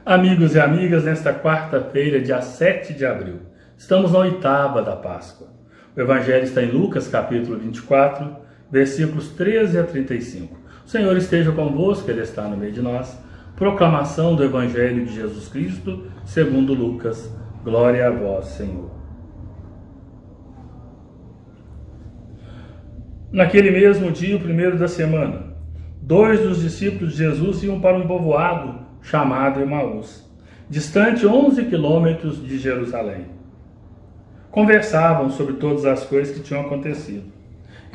Amigos e amigas, nesta quarta-feira, dia 7 de abril, estamos na oitava da Páscoa. O Evangelho está em Lucas, capítulo 24, versículos 13 a 35. O Senhor esteja convosco, Ele está no meio de nós. Proclamação do Evangelho de Jesus Cristo, segundo Lucas. Glória a vós, Senhor. Naquele mesmo dia, o primeiro da semana, 2 dos discípulos de Jesus iam para um povoado chamado Emaús, distante 11 quilômetros de Jerusalém. Conversavam sobre todas as coisas que tinham acontecido.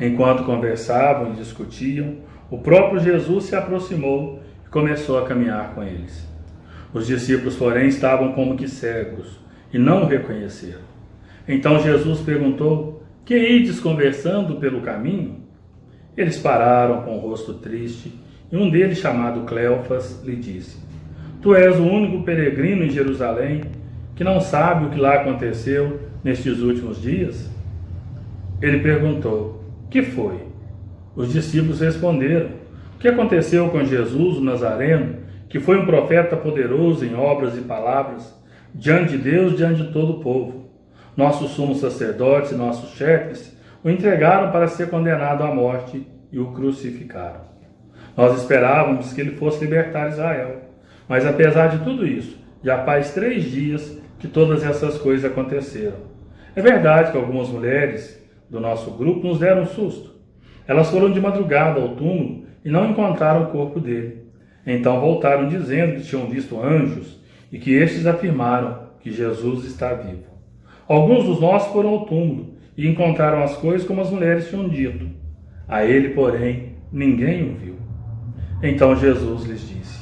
Enquanto conversavam e discutiam, o próprio Jesus se aproximou e começou a caminhar com eles. Os discípulos, porém, estavam como que cegos e não o reconheceram. Então Jesus perguntou: "Que ides conversando pelo caminho?" Eles pararam com o rosto triste e um deles, chamado Cleofas, lhe disse: "Tu és o único peregrino em Jerusalém que não sabe o que lá aconteceu nestes últimos dias?" Ele perguntou: "Que foi?" Os discípulos responderam: "O que aconteceu com Jesus, o Nazareno, que foi um profeta poderoso em obras e palavras, diante de Deus, diante de todo o povo. Nossos sumos sacerdotes e nossos chefes o entregaram para ser condenado à morte e o crucificaram. Nós esperávamos que ele fosse libertar Israel. Mas apesar de tudo isso, já faz 3 dias que todas essas coisas aconteceram. É verdade que algumas mulheres do nosso grupo nos deram um susto. Elas foram de madrugada ao túmulo e não encontraram o corpo dele. Então voltaram dizendo que tinham visto anjos e que estes afirmaram que Jesus está vivo. Alguns dos nossos foram ao túmulo e encontraram as coisas como as mulheres tinham dito. A ele, porém, ninguém o viu." Então Jesus lhes disse: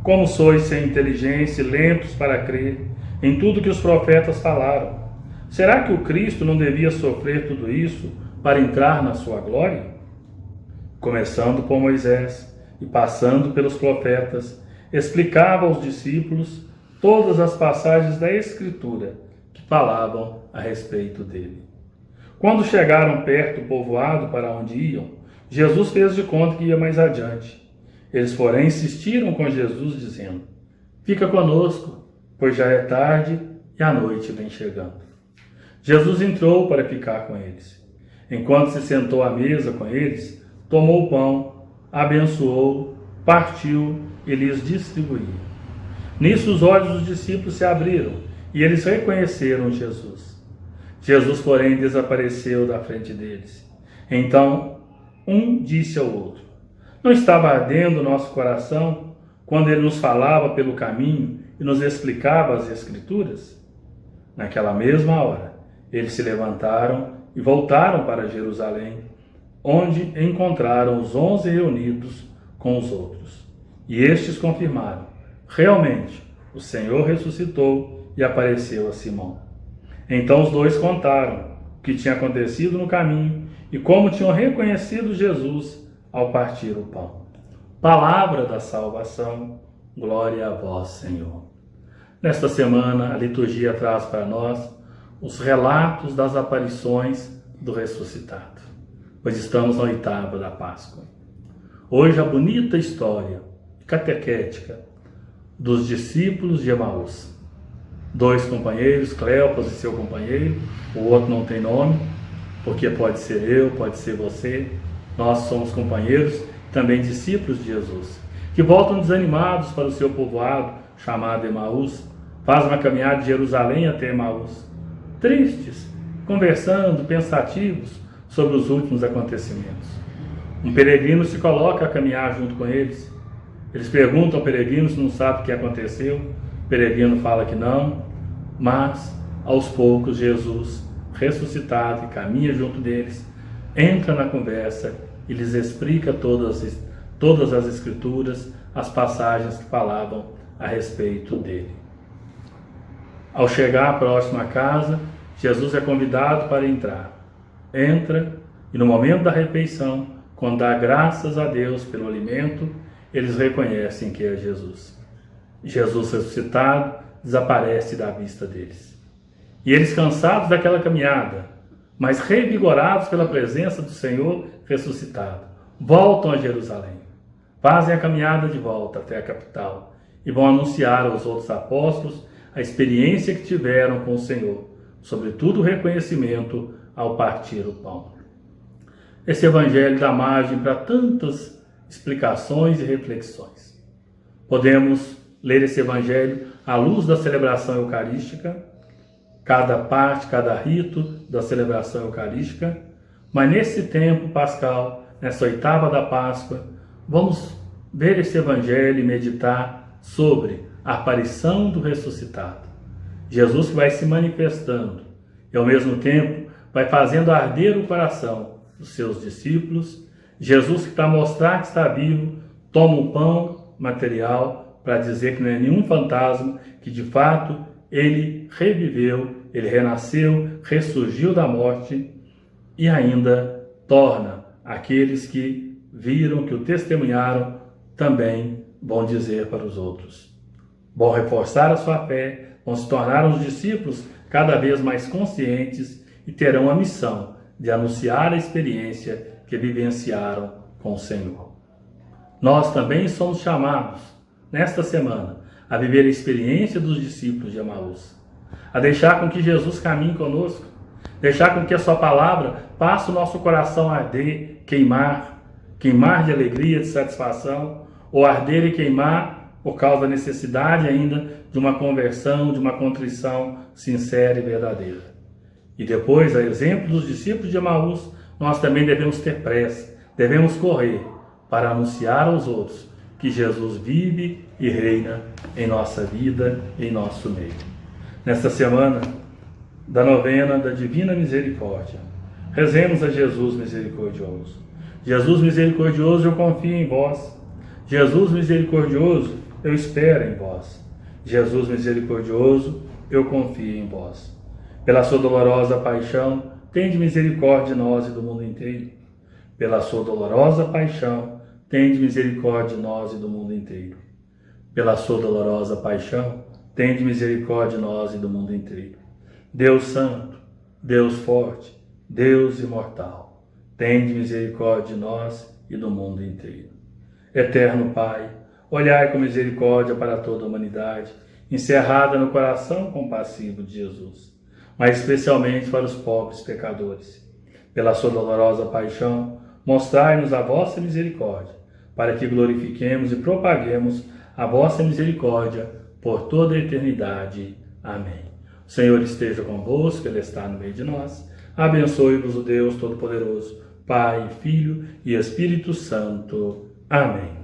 "Como sois sem inteligência e lentos para crer em tudo que os profetas falaram? Será que o Cristo não devia sofrer tudo isso para entrar na sua glória?" Começando por Moisés e passando pelos profetas, explicava aos discípulos todas as passagens da Escritura que falavam a respeito dele. Quando chegaram perto do povoado para onde iam, Jesus fez de conta que ia mais adiante. Eles, porém, insistiram com Jesus, dizendo: "Fica conosco, pois já é tarde e a noite vem chegando." Jesus entrou para ficar com eles. Enquanto se sentou à mesa com eles, tomou o pão, abençoou, partiu e lhes distribuiu. Nisso os olhos dos discípulos se abriram e eles reconheceram Jesus. Jesus, porém, desapareceu da frente deles. Então, um disse ao outro: "Não estava ardendo o nosso coração quando ele nos falava pelo caminho e nos explicava as Escrituras?" Naquela mesma hora, eles se levantaram e voltaram para Jerusalém, onde encontraram os 11 reunidos com os outros. E estes confirmaram: realmente, o Senhor ressuscitou e apareceu a Simão. Então os dois contaram o que tinha acontecido no caminho e como tinham reconhecido Jesus ao partir o pão. Palavra da salvação, glória a vós, Senhor. Nesta semana, a liturgia traz para nós os relatos das aparições do ressuscitado, pois estamos na oitava da Páscoa. Hoje, a bonita história catequética dos discípulos de Emaús. 2 companheiros, Cleofas e seu companheiro, o outro não tem nome, porque pode ser eu, pode ser você. Nós somos companheiros, também discípulos de Jesus, que voltam desanimados para o seu povoado, chamado Emaús, fazem uma caminhada de Jerusalém até Emaús, tristes, conversando, pensativos sobre os últimos acontecimentos. Um peregrino se coloca a caminhar junto com eles. Eles perguntam ao peregrino se não sabe o que aconteceu. O peregrino fala que não, mas aos poucos Jesus, ressuscitado, e caminha junto deles, entra na conversa e lhes explica todas as Escrituras, as passagens que falavam a respeito dele. Ao chegar próximo à casa, Jesus é convidado para entrar. Entra e no momento da refeição, quando dá graças a Deus pelo alimento, eles reconhecem que é Jesus. Jesus ressuscitado desaparece da vista deles. E eles, cansados daquela caminhada, mas revigorados pela presença do Senhor ressuscitado, voltam a Jerusalém. Fazem a caminhada de volta até a capital e vão anunciar aos outros apóstolos a experiência que tiveram com o Senhor, sobretudo o reconhecimento ao partir o pão. Esse evangelho dá margem para tantas explicações e reflexões. Podemos ler esse evangelho à luz da celebração eucarística, cada parte, cada rito da celebração eucarística, mas nesse tempo pascal, nessa oitava da Páscoa, vamos ver esse evangelho e meditar sobre a aparição do ressuscitado. Jesus vai se manifestando e ao mesmo tempo vai fazendo arder o coração dos seus discípulos. Jesus que está a mostrar que está vivo, toma o pão material para dizer que não é nenhum fantasma, que de fato ele reviveu, ele renasceu, ressurgiu da morte e ainda torna aqueles que viram, que o testemunharam, também vão dizer para os outros. Vão reforçar a sua fé, vão se tornar os discípulos cada vez mais conscientes e terão a missão de anunciar a experiência que vivenciaram com o Senhor. Nós também somos chamados, nesta semana, a viver a experiência dos discípulos de Emaús, a deixar com que Jesus caminhe conosco, deixar com que a sua palavra faça o nosso coração arder, queimar de alegria, de satisfação, ou arder e queimar por causa da necessidade ainda de uma conversão, de uma contrição sincera e verdadeira. E depois, a exemplo dos discípulos de Emaús, nós também devemos ter pressa, devemos correr para anunciar aos outros que Jesus vive e reina em nossa vida, em nosso meio. Nesta semana da novena da Divina Misericórdia, rezemos a Jesus misericordioso. Jesus misericordioso, eu confio em vós. Jesus misericordioso, eu espero em vós. Jesus misericordioso, eu confio em vós. Pela sua dolorosa paixão, tende misericórdia de nós e do mundo inteiro. Pela sua dolorosa paixão, tende misericórdia de nós e do mundo inteiro. Pela sua dolorosa paixão, tende misericórdia de nós e do mundo inteiro. Deus Santo, Deus Forte, Deus Imortal, tende misericórdia de nós e do mundo inteiro. Eterno Pai, olhai com misericórdia para toda a humanidade, encerrada no coração compassivo de Jesus, mas especialmente para os pobres pecadores. Pela sua dolorosa paixão, mostrai-nos a vossa misericórdia, para que glorifiquemos e propaguemos a vossa misericórdia por toda a eternidade. Amém. O Senhor esteja convosco, Ele está no meio de nós. Abençoe-vos o Deus Todo-Poderoso, Pai, Filho e Espírito Santo. Amém.